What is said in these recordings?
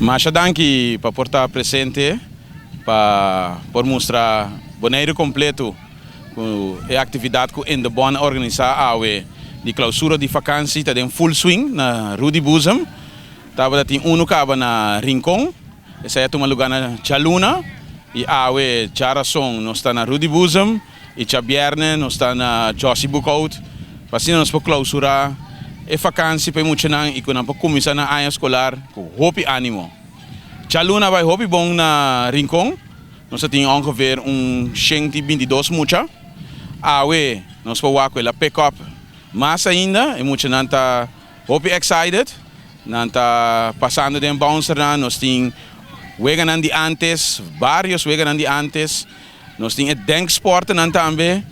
Mas danke para portar presente, para mostrar boneiro completo com a atividade que ainda bom organizar de clausura de vacância está em full swing na Rudy Bosom. Tava tem caba na Rincon, esse é um lugar na Chaluna e Charason não está na Rudy Bosom e Chabierne não está na Josie Bukout. Assim nós podemos clausurar a vacância para muitos não e quando começar na área escolar com hope ânimo. Chaluna vai hope bom na Rincon, nós temos ongeveer 122 mucha. Nós podemos ver a pick-up mas ainda e muitos não está hope excited, não está passando de bouncer nós temos wegan de antes, vários wegan de antes, nós temos denksport também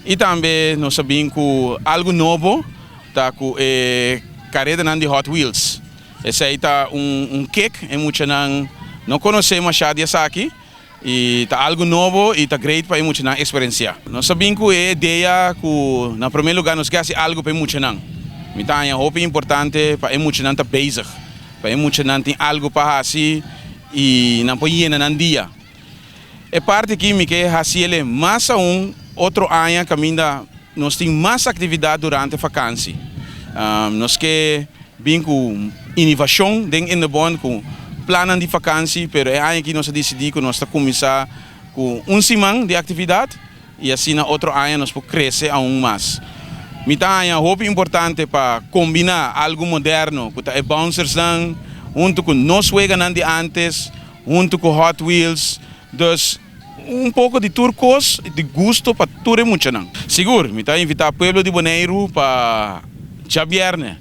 e também nós sabemos que algo novo tá com carreta de Hot Wheels. Esse aí tá kick e muitos não conhecemos já disso aqui e tá algo novo e tá great para muitos não experienciar. Nós sabemos que a ideia que na primeiro lugar nós queremos algo para muitos não. Então é hope importante para muitos não tá basic, para muitos não tem algo para assim e não pode ir na dia. É parte que me quer fazer mais outro ano que ainda nós temos mais atividade durante a vacância. Nós queremos vir com inovação dentro do bom com plano de vacância, mas é ano que nós decidimos que nós estamos começar com semana de atividade e assim na outro ano nós podemos crescer ainda mais. Então é hope importante para combinar algo moderno com os bouncers junto com nós wegan de antes, junto com Hot Wheels, dus pouco de turcos de gosto para tudo muito não. Seguro, me está invitar o povo de Bonaire para Chabierne,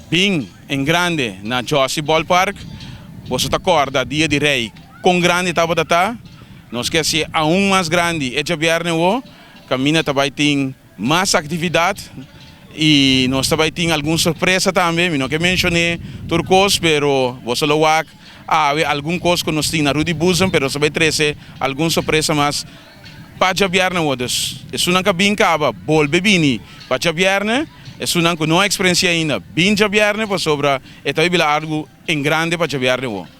bem em grande na Josie Ballpark. Você está acorda dia de rei com grande tabatata. Nós quer ser ainda mais grande e Chabierne o caminha também tem mais atividade e nós também tem alguma surpresa também. Não que mencionei turcos, pero você lo vai algum coisa que nós temos na Rudy Bosom, pero também trazer alguma surpresa mais para Chabierne o dus. É uma cabine caba, bol bebini para Chabierne. É uma não experiência ainda. Bem Chabierne para sobra e também algo em grande para Chabierne o.